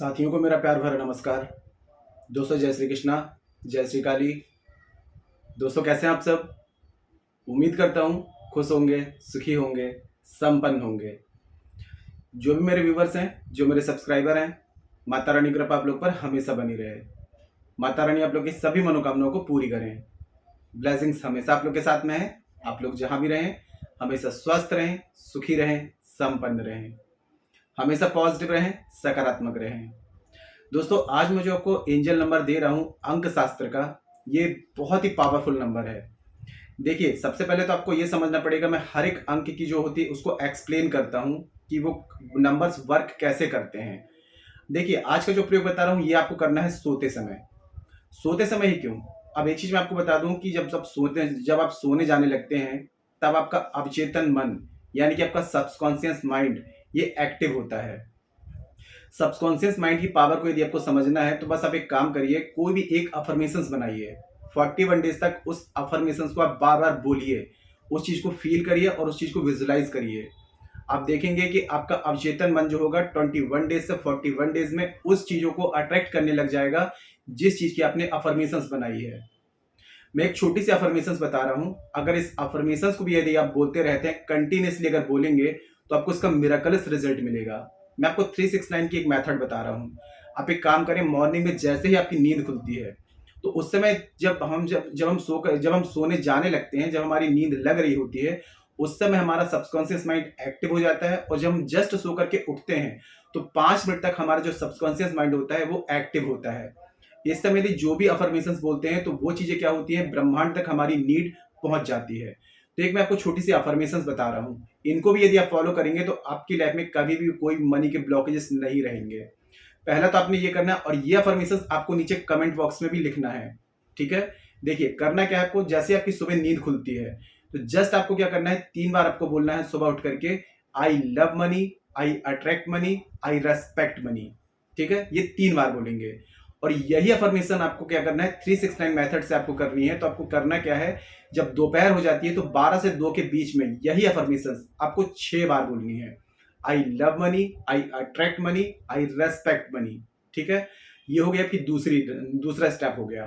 साथियों को मेरा प्यार भरा नमस्कार। दोस्तों जय श्री कृष्णा, जय श्री काली। दोस्तों कैसे हैं आप सब? उम्मीद करता हूँ खुश होंगे, सुखी होंगे, संपन्न होंगे। जो भी मेरे व्यूवर्स हैं, जो मेरे सब्सक्राइबर हैं, माता रानी की कृपा आप लोग पर हमेशा बनी रहे। माता रानी आप लोग की सभी मनोकामनाओं को पूरी करें। ब्लेसिंग्स हमेशा आप लोग के साथ में है। आप लोग जहाँ भी रहें हमेशा स्वस्थ रहें, सुखी रहें, संपन्न रहें, हमेशा पॉजिटिव रहें, सकारात्मक रहें। दोस्तों आज मैं जो आपको एंजल नंबर दे रहा हूं अंक शास्त्र का, ये बहुत ही पावरफुल नंबर है। देखिए सबसे पहले तो आपको ये समझना पड़ेगा, मैं हर एक अंक की जो होती है उसको एक्सप्लेन करता हूं कि वो नंबर्स वर्क कैसे करते हैं। देखिए आज का जो प्रयोग बता रहा हूं ये आपको करना है सोते समय। सोते समय ही क्यों, अब एक चीज मैं आपको बता दूं कि जब आप सोने जाने लगते हैं तब आपका अवचेतन मन यानी कि आपका सबकॉन्शियस माइंड ये एक्टिव होता है। सबकॉन्शियस माइंड की पावर को यदि आपको समझना है तो बस आप एक काम करिए, कोई भी एक अफर्मेशंस बनाइए। 41 डेज तक उस अफर्मेशंस को आप बार बार बोलिए, उस चीज को फील करिए और उस चीज को विजुलाइज करिए। आप देखेंगे कि आपका अवचेतन मन जो होगा 21 डेज से 41 डेज में उस चीजों को अट्रैक्ट करने लग जाएगा जिस चीज की आपने अफर्मेशंस बनाई है। मैं एक छोटी सी अफर्मेशंस बता रहा हूं, अगर इस अफर्मेशंस को भी यदि आप बोलते रहते हैं कंटिन्यूसली अगर बोलेंगे तो आपको इसका मिरेकलस रिजल्ट मिलेगा। मैं आपको 369 की एक मेथड बता रहा हूँ। आप एक काम करें, मॉर्निंग में जैसे ही आपकी नींद खुलती है तो उस समय जब हम सोने जाने लगते हैं, जब हमारी नींद लग रही होती है उस समय हमारा सबकॉन्शियस माइंड एक्टिव हो जाता है और जब हम जस्ट सो करके उठते हैं तो 5 मिनट तक हमारा जो सबकॉन्शियस माइंड होता है वो एक्टिव होता है। इस समय यदि जो भी अफर्मेशंस बोलते हैं तो वो चीजें क्या होती हैं, ब्रह्मांड तक हमारी नीड पहुंच जाती है। तो एक मैं आपको छोटी सी अफर्मेशंस बता रहा हूँ, इनको भी यदि आप फॉलो करेंगे तो आपकी लाइफ में कभी भी कोई मनी के ब्लॉकेजेस नहीं रहेंगे। पहला तो आपने ये करना है और ये अफर्मेशंस आपको नीचे कमेंट बॉक्स में भी लिखना है, ठीक है। देखिए करना क्या है आपको, जैसे आपकी सुबह नींद खुलती है तो जस्ट आपको क्या करना है, 3 बार आपको बोलना है सुबह उठ करके, I love money, I attract money, I respect money. ठीक है, ये 3 बार बोलेंगे और यही अफर्मेशन आपको क्या करना है 369 मेथड से आपको करनी है। तो आपको करना क्या है, जब दोपहर हो जाती है तो 12 से 2 के बीच में यही अफर्मेशन आपको 6 बार बोलनी है। I love money, I attract money, I respect money. ठीक है, ये हो गया आपकी दूसरा स्टेप हो गया।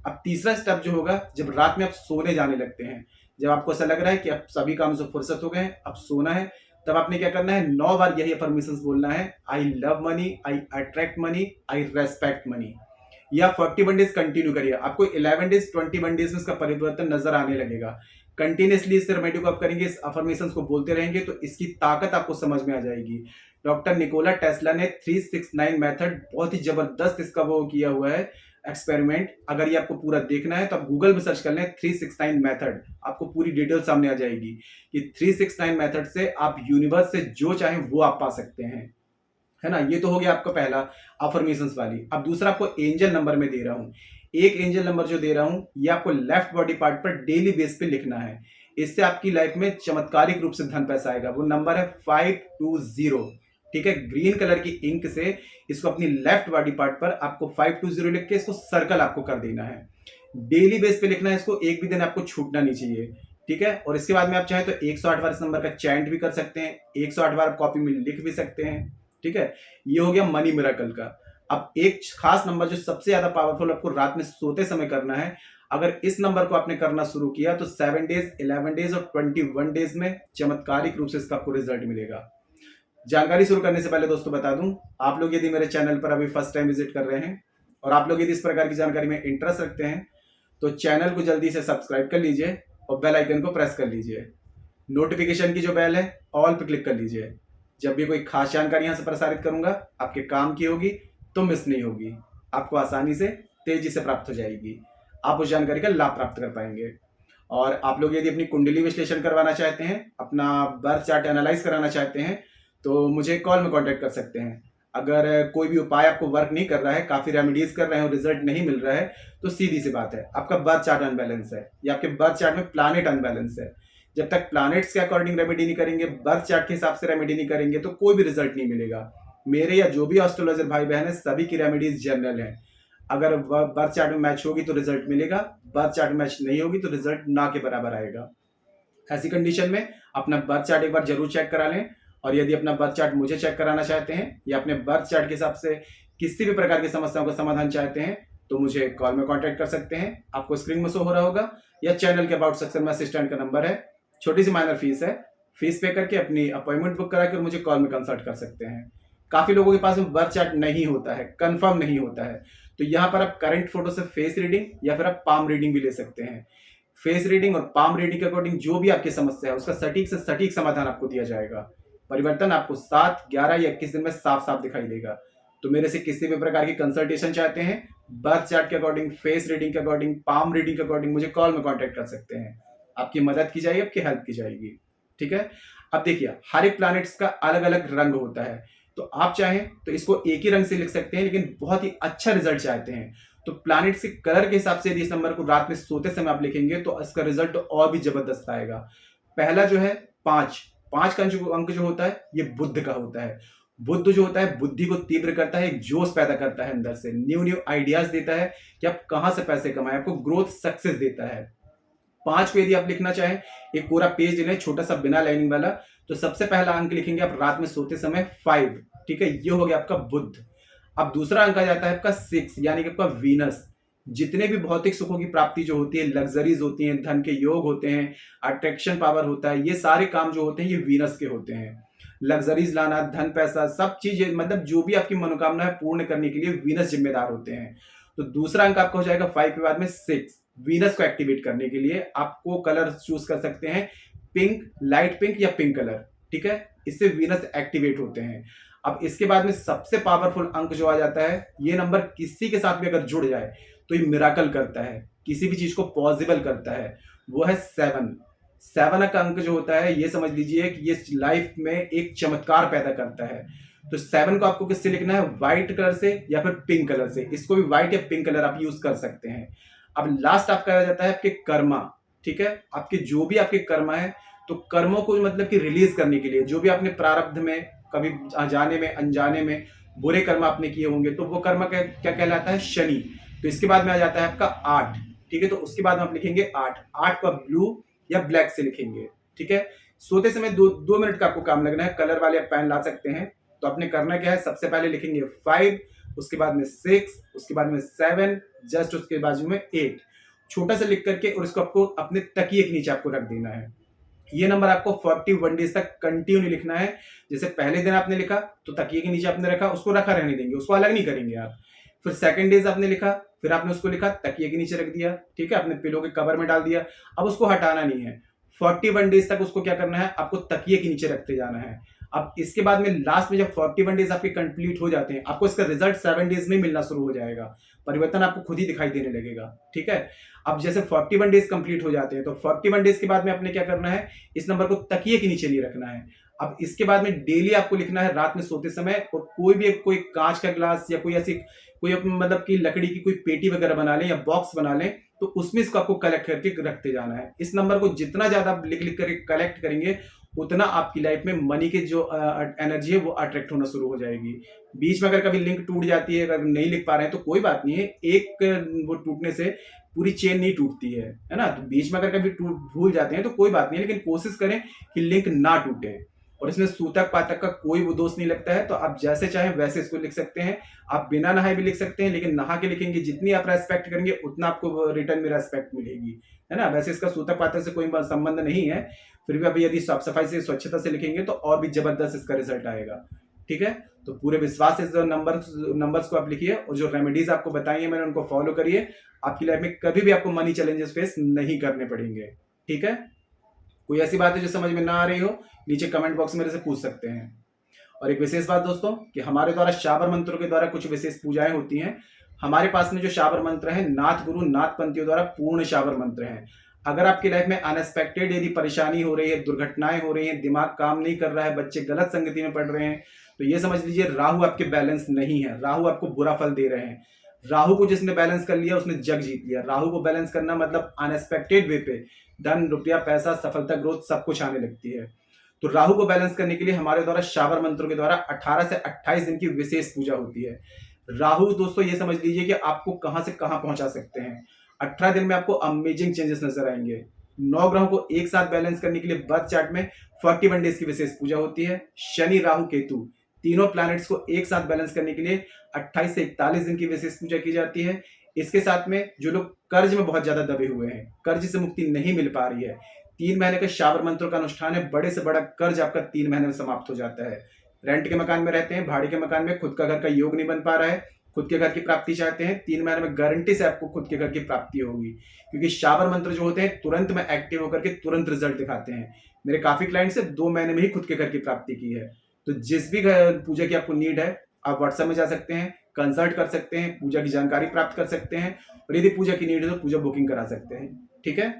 अब तीसरा स्टेप जो होगा, जब रात में आप सोने जाने लगते हैं, जब आपको ऐसा लग रहा है कि अब सभी काम से फुर्सत हो गए, अब सोना है, तब आपने क्या करना है 9 बार यही अफर्मेशंस बोलना है। I love money, I attract money, I respect money. या 41 डेज कंटिन्यू करिए, आपको 11 डेज 21 डेज में इसका परिवर्तन नजर आने लगेगा। कंटिन्यूसली इस रेमेडी को आप करेंगे, इस अफर्मेशंस को बोलते रहेंगे तो इसकी ताकत आपको समझ में आ जाएगी। डॉक्टर निकोला टेस्ला ने 369 मेथड, बहुत ही जबरदस्त इसका वो किया हुआ है एक्सपेरिमेंट। अगर ये आपको पूरा देखना है तो आप गूगल में सर्च कर लें 369 मेथड, आपको पूरी डिटेल सामने आ जाएगी कि 369 मेथड से आप यूनिवर्स से जो चाहें वो आप पा सकते हैं, है ना। ये तो हो गया आपका पहला अफर्मेशंस वाली। अब दूसरा आपको एंजल नंबर में दे रहा हूं, एक एंजल नंबर जो दे रहा हूं ये आपको लेफ्ट बॉडी पार्ट पर डेली बेस पे लिखना है। इससे आपकी लाइफ में चमत्कारिक रूप से धन पैसा आएगा। वो नंबर है 520। ठीक है, ग्रीन कलर की इंक से इसको अपनी लेफ्ट बॉडी पार्ट पर आपको 520 लिख के इसको सर्कल आपको कर देना है। डेली बेस पे लिखना है इसको, एक भी दिन आपको छूटना नहीं चाहिए। ठीक है, और इसके बाद में आप चाहें तो 108 बार इस नंबर का चैंट भी कर सकते हैं, 108 बार कॉपी में लिख भी सकते हैं। ठीक है, ये हो गया मनी मिरेकल का। अब एक खास नंबर जो सबसे ज्यादा पावरफुल आपको रात में सोते समय करना है, अगर इस नंबर को आपने करना शुरू किया तो 7 डेज, 11 डेज और 21 डेज में चमत्कारिक रूप से इसका आपको रिजल्ट मिलेगा। जानकारी शुरू करने से पहले दोस्तों बता दूं, आप लोग यदि मेरे चैनल पर अभी फर्स्ट टाइम विजिट कर रहे हैं और आप लोग यदि इस प्रकार की जानकारी में इंटरेस्ट रखते हैं तो चैनल को जल्दी से सब्सक्राइब कर लीजिए और बेल आइकन को प्रेस कर लीजिए। नोटिफिकेशन की जो बेल है ऑल पे क्लिक कर लीजिए। जब भी कोई खास जानकारी यहां से प्रसारित करूंगा आपके काम की होगी तो मिस नहीं होगी, आपको आसानी से तेजी से प्राप्त हो जाएगी, आप उस जानकारी का लाभ प्राप्त कर पाएंगे। और आप लोग यदि अपनी कुंडली विश्लेषण करवाना चाहते हैं, अपना बर्थ चार्ट एनालाइज कराना चाहते हैं तो मुझे कॉल में कांटेक्ट कर सकते हैं। अगर कोई भी उपाय आपको वर्क नहीं कर रहा है, काफी रेमेडीज कर रहे हैं और रिजल्ट नहीं मिल रहा है, तो सीधी सी बात है आपका बर्थ चार्ट अनबैलेंस है या आपके बर्थ चार्ट में प्लैनेट अनबैलेंस है। जब तक प्लैनेट्स के अकॉर्डिंग रेमेडी नहीं करेंगे, बर्थ चार्ट के हिसाब से रेमेडी नहीं करेंगे तो कोई भी रिजल्ट नहीं मिलेगा। मेरे या जो भी एस्ट्रोलॉजर भाई बहन है सभी की रेमेडीज जनरल है। अगर बर्थ चार्ट में मैच होगी तो रिजल्ट मिलेगा, बर्थ चार्ट में मैच नहीं होगी तो रिजल्ट ना के बराबर आएगा। ऐसी कंडीशन में अपना बर्थ चार्ट एक बार जरूर चेक करा लें। और यदि अपना बर्थ चार्ट मुझे चेक कराना चाहते हैं या अपने बर्थ चार्ट के हिसाब से किसी भी प्रकार की समस्याओं का समाधान चाहते हैं तो मुझे कॉल में कांटेक्ट कर सकते हैं। आपको स्क्रीन में शो हो रहा होगा या चैनल के अबाउट सेक्शन में असिस्टेंट का नंबर है। छोटी सी माइनर फीस है, फीस पे करके अपनी अपॉइंटमेंट बुक करा कर मुझे कॉल में कंसल्ट कर सकते हैं। काफी लोगों के पास में बर्थ चार्ट नहीं होता है, कंफर्म नहीं होता है, तो यहाँ पर आप करंट फोटो से फेस रीडिंग या फिर आप पाम रीडिंग भी ले सकते हैं। फेस रीडिंग और पाम रीडिंग के अकॉर्डिंग जो भी आपकी समस्या है उसका सटीक से सटीक समाधान आपको दिया जाएगा। परिवर्तन आपको 7, 11 या 21 दिन में साफ साफ दिखाई देगा। तो मेरे से किसी भी प्रकार की कंसल्टेशन चाहते हैं, बर्थ चार्ट के अकॉर्डिंग, फेस रीडिंग के अकॉर्डिंग, पाम रीडिंग के अकॉर्डिंग, मुझे कॉल में कांटेक्ट कर सकते हैं। आपकी मदद की जाएगी, आपकी हेल्प की जाएगी। ठीक है। अब देखिए, हर एक प्लैनेट्स का अलग अलग रंग होता है, तो आप चाहें तो इसको एक ही रंग से लिख सकते हैं, लेकिन बहुत ही अच्छा रिजल्ट चाहते हैं तो प्लैनेट्स के कलर के हिसाब से यदि इस नंबर को रात में सोते समय आप लिखेंगे तो इसका रिजल्ट और भी जबरदस्त आएगा। पहला जो है 5 का अंक जो होता है ये बुध का होता है। बुध जो होता है बुद्धि को तीव्र करता है, एक जोश पैदा करता है, अंदर से न्यू आइडियाज देता है कि आप कहां से पैसे कमाएं, आपको ग्रोथ सक्सेस देता है। 5 को यदि आप लिखना चाहें, एक पूरा पेज लेना है छोटा सा बिना लाइनिंग वाला, तो सबसे पहला अंक लिखेंगे आप रात में सोते समय 5। ठीक है, ये हो गया आपका बुध। अब दूसरा अंक आ जाता है आपका 6, यानी कि आपका वीनस। जितने भी भौतिक सुखों की प्राप्ति जो होती है, लग्जरीज होती हैं, धन के योग होते हैं, अट्रैक्शन पावर होता है, ये सारे काम जो होते हैं ये वीनस के होते हैं। लग्जरीज लाना, धन पैसा, सब चीज, मतलब जो भी आपकी मनोकामना है पूर्ण करने के लिए वीनस जिम्मेदार होते हैं। तो दूसरा अंक आपका हो जाएगा 5 के बाद में 6। वीनस को एक्टिवेट करने के लिए आपको कलर चूज कर सकते हैं, पिंक, लाइट पिंक या पिंक कलर। ठीक है, इससे वीनस एक्टिवेट होते हैं। अब इसके बाद में सबसे पावरफुल अंक जो आ जाता है, ये नंबर किसी के साथ भी अगर जुड़ जाए तो ये मिराकल करता है, किसी भी चीज को पॉसिबल करता है, वो है 7। 7 का अंक जो होता है ये समझ लीजिए कि ये लाइफ में एक चमत्कार पैदा करता है। तो 7 को आपको किससे लिखना है, व्हाइट कलर से या फिर पिंक कलर से। इसको भी व्हाइट या पिंक कलर आप यूज कर सकते हैं। अब लास्ट आपका आ जाता है आपके कर्मा। ठीक है, आपके जो भी आपके कर्मा है, तो कर्मों को मतलब कि रिलीज करने के लिए, जो भी आपने प्रारब्ध में कभी जाने में अनजाने में बुरे कर्म आपने किए होंगे, तो वो कर्म क्या कहलाता है, शनि। तो इसके बाद में आ जाता है आपका 8। ठीक है, तो उसके बाद में आप लिखेंगे 8 को आप ब्लू या ब्लैक से लिखेंगे। ठीक है, सोते समय 2 मिनट का आपको काम लगना है। कलर वाले आप पेन ला सकते हैं। तो आपने करना क्या है, सबसे पहले लिखेंगे 5, उसके बाद में 6, उसके बाद में 7, जस्ट उसके बाजू में 8, छोटा सा लिख करके, और इसको आपको अपने तकिए के नीचे आपको रख देना है। ये नंबर आपको 41 डेज तक कंटिन्यू लिखना है। जैसे पहले दिन आपने लिखा तो तकिए के नीचे आपने रखा, उसको रखा रहने देंगे, उसको अलग नहीं करेंगे आप। फिर सेकंड डेज आपने लिखा, फिर आपने उसको लिखा, तकिए के नीचे रख दिया। ठीक है, आपने पिलो के कवर में डाल दिया, अब उसको हटाना नहीं है। 41 डेज तक उसको क्या करना है, आपको तकिए के नीचे रखते जाना है। अब इसके बाद में लास्ट में जब 41 डेज आपके कंप्लीट हो जाते हैं, आपको इसका रिजल्ट 7 डेज में मिलना शुरू हो जाएगा। परिवर्तन आपको खुद ही दिखाई देने लगेगा। ठीक है, अब जैसे 41 डेज कंप्लीट हो जाते हैं, तो 41 डेज के बाद में आपने क्या करना है, इस नंबर को तकिए के नीचे नहीं रखना है। अब इसके बाद में डेली आपको लिखना है रात में सोते समय, और कोई कांच का ग्लास या कोई ऐसी कोई मतलब कि लकड़ी की कोई पेटी वगैरह बना लें या बॉक्स बना लें, तो उसमें इसको आपको कलेक्ट करके रखते जाना है। इस नंबर को जितना ज्यादा आप लिख लिख करके कलेक्ट करेंगे, उतना आपकी लाइफ में मनी की जो एनर्जी है वो अट्रैक्ट होना शुरू हो जाएगी। बीच में अगर कभी लिंक टूट जाती है, अगर नहीं लिख पा रहे हैं, तो कोई बात नहीं है, एक वो टूटने से पूरी चेन नहीं टूटती है ना। तो बीच में अगर कभी भूल जाते हैं तो कोई बात नहीं है, लेकिन कोशिश करें कि लिंक ना टूटे। और इसमें सूतक पातक का कोई वो दोष नहीं लगता है, तो आप जैसे चाहें वैसे इसको लिख सकते हैं। आप बिना नहाए भी लिख सकते हैं, लेकिन नहा के लिखेंगे, जितनी आप रेस्पेक्ट करेंगे उतना आपको रिटर्न में रेस्पेक्ट मिलेगी, है ना। वैसे इसका सूतक पातक से कोई संबंध नहीं है, फिर भी आप यदि साफ सफाई से, स्वच्छता से लिखेंगे तो और भी जबरदस्त इसका रिजल्ट आएगा। ठीक है, तो पूरे विश्वास से नंबर्स को आप लिखिए, और जो रेमेडीज आपको बताई है मैंने, उनको फॉलो करिए। आपकी लाइफ में कभी भी आपको मनी चैलेंजेस फेस नहीं करने पड़ेंगे। ठीक है, कोई ऐसी बात है जो समझ में ना आ रही हो, नीचे कमेंट बॉक्स में मेरे से पूछ सकते हैं। और एक विशेष बात दोस्तों, कि हमारे द्वारा शाबर मंत्रों के द्वारा कुछ विशेष पूजाएं होती हैं। हमारे पास में जो शाबर मंत्र हैं, नाथ गुरु नाथ पंथियों द्वारा पूर्ण शाबर मंत्र हैं। अगर आपकी लाइफ में अनएक्सपेक्टेड यदि परेशानी हो रही है, दुर्घटनाएं हो रही हैं, दिमाग काम नहीं कर रहा है, बच्चे गलत संगति में पड़ रहे हैं, तो ये समझ लीजिए राहु आपके बैलेंस नहीं है, राहु आपको बुरा फल दे रहे हैं। राहु को जिसने बैलेंस कर लिया उसने जग जीत लिया। राहु को बैलेंस करना मतलब अनएक्सपेक्टेड वे पे धन, रुपया, पैसा, सफलता, ग्रोथ सब कुछ आने लगती है। तो राहु को बैलेंस करने के लिए हमारे द्वारा शाबर मंत्रों के द्वारा 18 से 28 दिन की विशेष पूजा होती है। राहु दोस्तों ये समझ लीजिए कि आपको कहां से कहां पहुंचा सकते हैं। 18 दिन में आपको अमेजिंग चेंजेस नजर आएंगे। 9 ग्रहों को एक साथ बैलेंस करने के लिए बर्थ चार्ट में 41 डेज की विशेष पूजा होती है। शनि, राहु, केतु तीनों प्लैनेट्स को एक साथ बैलेंस करने के लिए 28 से 41 दिन की विशेष पूजा की जाती है। इसके साथ में जो लोग कर्ज में बहुत ज्यादा दबे हुए हैं, कर्ज से मुक्ति नहीं मिल पा रही है, 3 महीने का शावर मंत्रों का अनुष्ठान है। बड़े से बड़ा कर्ज आपका 3 महीने में समाप्त हो जाता है। रेंट के मकान में रहते हैं, भाड़े के मकान में, खुद का घर का योग नहीं बन पा रहा है, खुद के घर की प्राप्ति चाहते हैं, 3 महीने में गारंटी से आपको खुद के घर की प्राप्ति होगी। क्योंकि शावर मंत्र जो होते हैं तुरंत में एक्टिव होकर के तुरंत रिजल्ट दिखाते हैं। मेरे काफी क्लाइंट्स से 2 महीने में ही खुद के घर की प्राप्ति की है। तो जिस भी पूजा की आपको नीड है, आप व्हाट्सएप में जा सकते हैं, कंसल्ट कर सकते हैं, पूजा की जानकारी प्राप्त कर सकते हैं, और यदि पूजा की नीड है तो पूजा बुकिंग करा सकते हैं। ठीक है,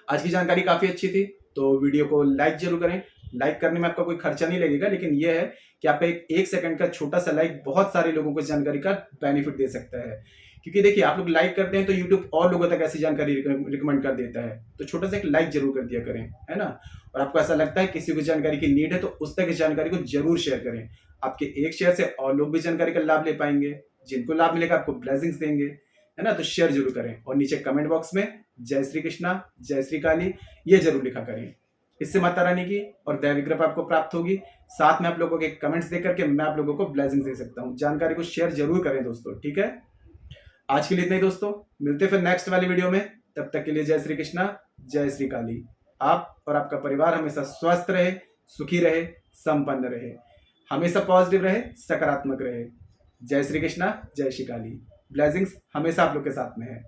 आज की जानकारी काफी अच्छी थी, तो वीडियो को लाइक जरूर करें। लाइक करने में आपका कोई खर्चा नहीं लगेगा, लेकिन यह है कि आपका एक सेकंड का छोटा सा लाइक बहुत सारे लोगों को इस जानकारी का बेनिफिट दे सकता है। क्योंकि देखिए, आप लोग लाइक करते हैं तो यूट्यूब और लोगों तक ऐसी जानकारी रिकमेंड कर देता है। तो छोटा सा एक लाइक जरूर कर दिया करें, है ना। और आपको ऐसा लगता है किसी को जानकारी की नीड है तो उस तक इस जानकारी को जरूर शेयर करें। आपके एक शेयर से और लोग भी जानकारी का लाभ ले पाएंगे। जिनको लाभ मिलेगा आपको ब्लेसिंग्स देंगे, है ना। तो शेयर जरूर करें और नीचे कमेंट बॉक्स में जय श्री कृष्णा, जय श्री काली ये जरूर लिखा करें। इससे माता रानी की और दैवी कृपा आपको प्राप्त होगी। साथ में आप लोगों के कमेंट्स देख करके मैं आप लोगों को ब्लेसिंग्स दे सकता हूँ। जानकारी को शेयर जरूर करें दोस्तों, ठीक है। आज के लिए इतना ही दोस्तों, मिलते फिर नेक्स्ट वाली वीडियो में। तब तक के लिए जय श्री कृष्णा, जय श्री काली। आप और आपका परिवार हमेशा स्वस्थ रहे, सुखी रहे, संपन्न रहे, हमेशा पॉजिटिव रहे, सकारात्मक रहे। जय श्री कृष्णा, जय श्री काली। ब्लेसिंग्स हमेशा आप लोग के साथ में है।